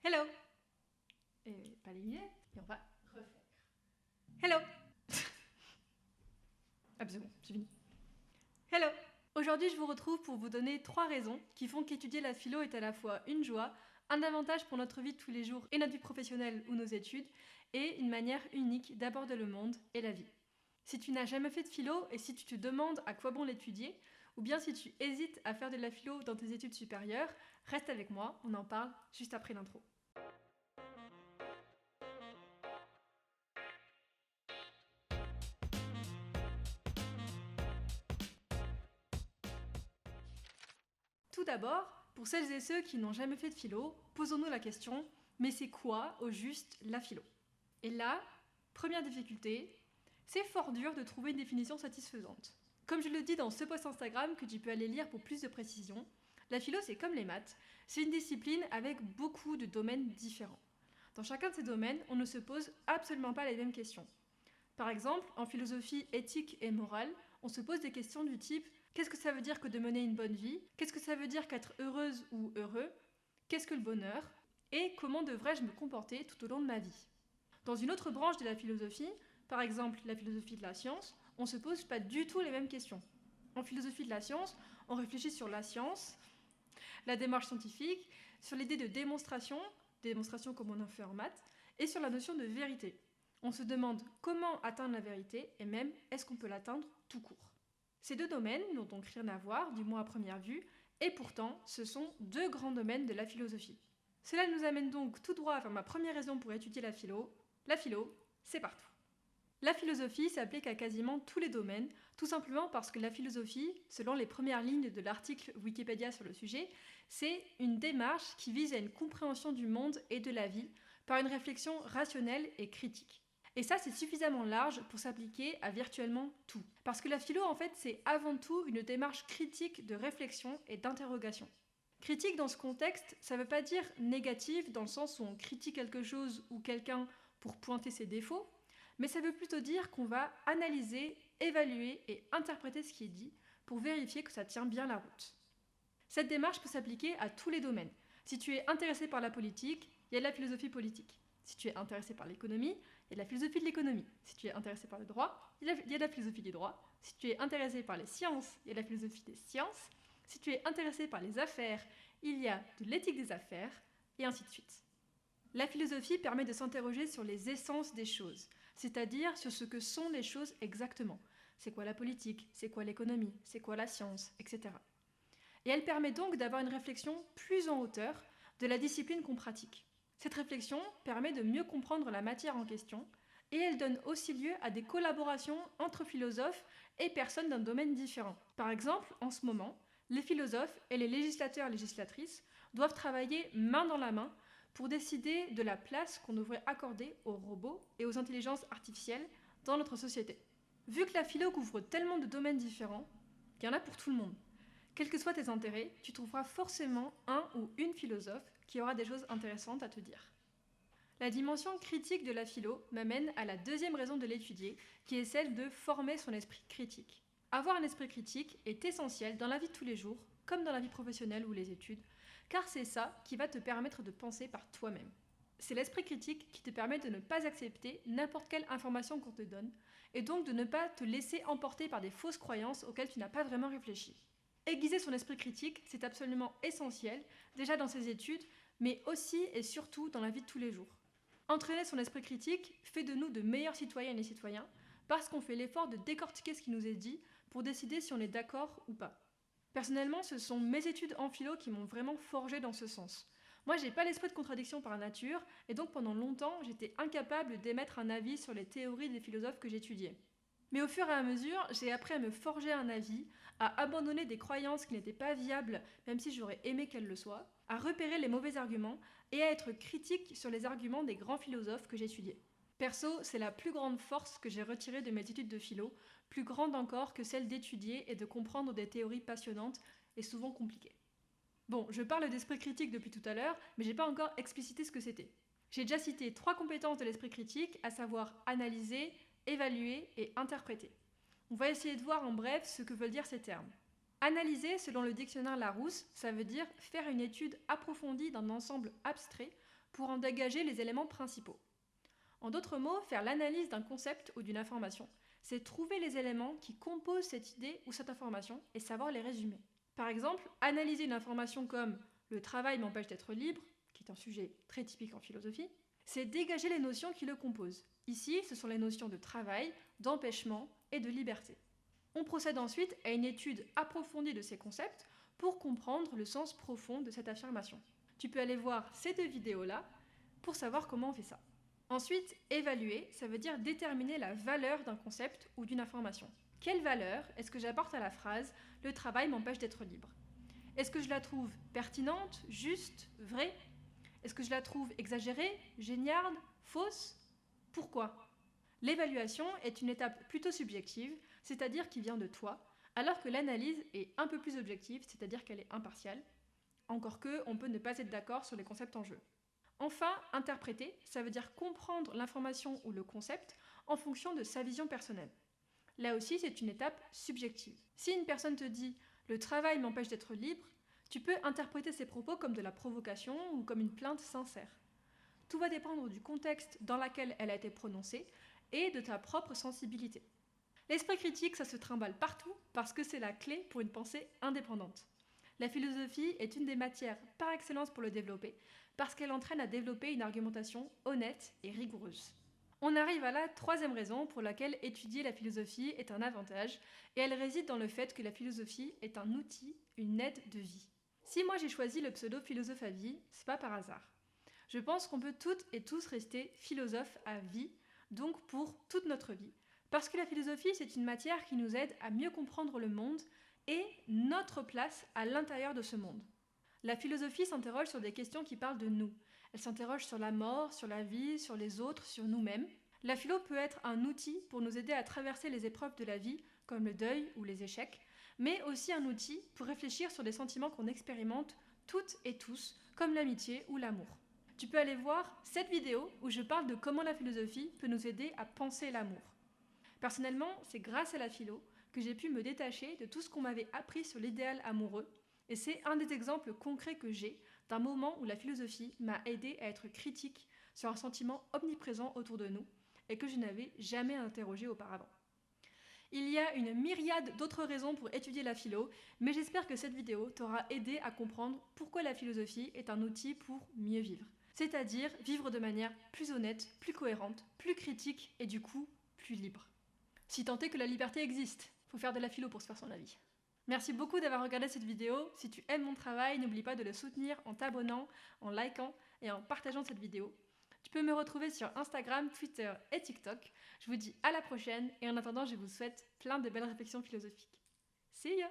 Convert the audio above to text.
Hello. Et pas les lunettes, et on va refaire. Hello. Ah bah c'est bon, c'est fini. Hello. Aujourd'hui, je vous retrouve pour vous donner 3 raisons qui font qu'étudier la philo est à la fois une joie, un avantage pour notre vie de tous les jours et notre vie professionnelle ou nos études, et une manière unique d'aborder le monde et la vie. Si tu n'as jamais fait de philo et si tu te demandes à quoi bon l'étudier, ou bien si tu hésites à faire de la philo dans tes études supérieures, reste avec moi, on en parle juste après l'intro. Tout d'abord, pour celles et ceux qui n'ont jamais fait de philo, posons-nous la question, mais c'est quoi au juste la philo? Et là, première difficulté, c'est fort dur de trouver une définition satisfaisante. Comme je le dis dans ce post Instagram que tu peux aller lire pour plus de précision, la philo c'est comme les maths, c'est une discipline avec beaucoup de domaines différents. Dans chacun de ces domaines, on ne se pose absolument pas les mêmes questions. Par exemple, en philosophie éthique et morale, on se pose des questions du type qu'est-ce que ça veut dire que de mener une bonne vie? Qu'est-ce que ça veut dire qu'être heureuse ou heureux? Qu'est-ce que le bonheur? Et comment devrais-je me comporter tout au long de ma vie? Dans une autre branche de la philosophie, par exemple la philosophie de la science, on ne se pose pas du tout les mêmes questions. En philosophie de la science, on réfléchit sur la science, la démarche scientifique, sur l'idée de démonstration comme on en fait en maths, et sur la notion de vérité. On se demande comment atteindre la vérité et même est-ce qu'on peut l'atteindre tout court. Ces deux domaines n'ont donc rien à voir, du moins à première vue, et pourtant ce sont deux grands domaines de la philosophie. Cela nous amène donc tout droit vers ma première raison pour étudier la philo. La philo, c'est partout. La philosophie s'applique à quasiment tous les domaines, tout simplement parce que la philosophie, selon les premières lignes de l'article Wikipédia sur le sujet, c'est une démarche qui vise à une compréhension du monde et de la vie par une réflexion rationnelle et critique. Et ça, c'est suffisamment large pour s'appliquer à virtuellement tout. Parce que la philo, en fait, c'est avant tout une démarche critique de réflexion et d'interrogation. Critique dans ce contexte, ça ne veut pas dire négative dans le sens où on critique quelque chose ou quelqu'un pour pointer ses défauts, mais ça veut plutôt dire qu'on va analyser, évaluer et interpréter ce qui est dit pour vérifier que ça tient bien la route. Cette démarche peut s'appliquer à tous les domaines. Si tu es intéressé par la politique, il y a de la philosophie politique. Si tu es intéressé par l'économie, il y a de la philosophie de l'économie. Si tu es intéressé par le droit, il y a de la philosophie du droit. Si tu es intéressé par les sciences, il y a de la philosophie des sciences. Si tu es intéressé par les affaires, il y a de l'éthique des affaires, et ainsi de suite. La philosophie permet de s'interroger sur les essences des choses, c'est-à-dire sur ce que sont les choses exactement. C'est quoi la politique? C'est quoi l'économie? C'est quoi la science? Etc. Et elle permet donc d'avoir une réflexion plus en hauteur de la discipline qu'on pratique. Cette réflexion permet de mieux comprendre la matière en question, et elle donne aussi lieu à des collaborations entre philosophes et personnes d'un domaine différent. Par exemple, en ce moment, les philosophes et les législateurs-législatrices doivent travailler main dans la main pour décider de la place qu'on devrait accorder aux robots et aux intelligences artificielles dans notre société. Vu que la philo couvre tellement de domaines différents, il y en a pour tout le monde. Quels que soient tes intérêts, tu trouveras forcément un ou une philosophe qui aura des choses intéressantes à te dire. La dimension critique de la philo m'amène à la deuxième raison de l'étudier, qui est celle de former son esprit critique. Avoir un esprit critique est essentiel dans la vie de tous les jours, comme dans la vie professionnelle ou les études, car c'est ça qui va te permettre de penser par toi-même. C'est l'esprit critique qui te permet de ne pas accepter n'importe quelle information qu'on te donne, et donc de ne pas te laisser emporter par des fausses croyances auxquelles tu n'as pas vraiment réfléchi. Aiguiser son esprit critique, c'est absolument essentiel, déjà dans ses études, mais aussi et surtout dans la vie de tous les jours. Entraîner son esprit critique fait de nous de meilleurs citoyennes et citoyens parce qu'on fait l'effort de décortiquer ce qui nous est dit pour décider si on est d'accord ou pas. Personnellement, ce sont mes études en philo qui m'ont vraiment forgé dans ce sens. Moi, j'ai pas l'esprit de contradiction par nature, et donc pendant longtemps, j'étais incapable d'émettre un avis sur les théories des philosophes que j'étudiais. Mais au fur et à mesure, j'ai appris à me forger un avis, à abandonner des croyances qui n'étaient pas viables, même si j'aurais aimé qu'elles le soient, à repérer les mauvais arguments et à être critique sur les arguments des grands philosophes que j'étudiais. Perso, c'est la plus grande force que j'ai retirée de mes études de philo, plus grande encore que celle d'étudier et de comprendre des théories passionnantes et souvent compliquées. Bon, je parle d'esprit critique depuis tout à l'heure, mais j'ai pas encore explicité ce que c'était. J'ai déjà cité 3 compétences de l'esprit critique, à savoir analyser, évaluer et interpréter. On va essayer de voir en bref ce que veulent dire ces termes. Analyser, selon le dictionnaire Larousse, ça veut dire faire une étude approfondie d'un ensemble abstrait pour en dégager les éléments principaux. En d'autres mots, faire l'analyse d'un concept ou d'une information, c'est trouver les éléments qui composent cette idée ou cette information et savoir les résumer. Par exemple, analyser une information comme « le travail m'empêche d'être libre », qui est un sujet très typique en philosophie, c'est dégager les notions qui le composent. Ici, ce sont les notions de travail, d'empêchement et de liberté. On procède ensuite à une étude approfondie de ces concepts pour comprendre le sens profond de cette affirmation. Tu peux aller voir ces 2 vidéos-là pour savoir comment on fait ça. Ensuite, évaluer, ça veut dire déterminer la valeur d'un concept ou d'une information. Quelle valeur est-ce que j'apporte à la phrase « le travail m'empêche d'être libre » ? Est-ce que je la trouve pertinente, juste, vraie ? Est-ce que je la trouve exagérée, géniarde, fausse ? Pourquoi ? L'évaluation est une étape plutôt subjective, c'est-à-dire qui vient de toi, alors que l'analyse est un peu plus objective, c'est-à-dire qu'elle est impartiale, encore qu'on peut ne pas être d'accord sur les concepts en jeu. Enfin, interpréter, ça veut dire comprendre l'information ou le concept en fonction de sa vision personnelle. Là aussi, c'est une étape subjective. Si une personne te dit « le travail m'empêche d'être libre », tu peux interpréter ses propos comme de la provocation ou comme une plainte sincère. Tout va dépendre du contexte dans lequel elle a été prononcée et de ta propre sensibilité. L'esprit critique, ça se trimballe partout parce que c'est la clé pour une pensée indépendante. La philosophie est une des matières par excellence pour le développer parce qu'elle entraîne à développer une argumentation honnête et rigoureuse. On arrive à la 3e raison pour laquelle étudier la philosophie est un avantage, et elle réside dans le fait que la philosophie est un outil, une aide de vie. Si moi j'ai choisi le pseudo philosophe à vie, c'est pas par hasard. Je pense qu'on peut toutes et tous rester philosophes à vie, donc pour toute notre vie, parce que la philosophie c'est une matière qui nous aide à mieux comprendre le monde et notre place à l'intérieur de ce monde. La philosophie s'interroge sur des questions qui parlent de nous. Elle s'interroge sur la mort, sur la vie, sur les autres, sur nous-mêmes. La philo peut être un outil pour nous aider à traverser les épreuves de la vie, comme le deuil ou les échecs, mais aussi un outil pour réfléchir sur des sentiments qu'on expérimente toutes et tous, comme l'amitié ou l'amour. Tu peux aller voir cette vidéo où je parle de comment la philosophie peut nous aider à penser l'amour. Personnellement, c'est grâce à la philo que j'ai pu me détacher de tout ce qu'on m'avait appris sur l'idéal amoureux, et c'est un des exemples concrets que j'ai d'un moment où la philosophie m'a aidé à être critique sur un sentiment omniprésent autour de nous et que je n'avais jamais interrogé auparavant. Il y a une myriade d'autres raisons pour étudier la philo, mais j'espère que cette vidéo t'aura aidé à comprendre pourquoi la philosophie est un outil pour mieux vivre. C'est-à-dire vivre de manière plus honnête, plus cohérente, plus critique et du coup plus libre. Si tant est que la liberté existe, faut faire de la philo pour se faire son avis. Merci beaucoup d'avoir regardé cette vidéo. Si tu aimes mon travail, n'oublie pas de le soutenir en t'abonnant, en likant et en partageant cette vidéo. Tu peux me retrouver sur Instagram, Twitter et TikTok. Je vous dis à la prochaine et en attendant, je vous souhaite plein de belles réflexions philosophiques. See ya!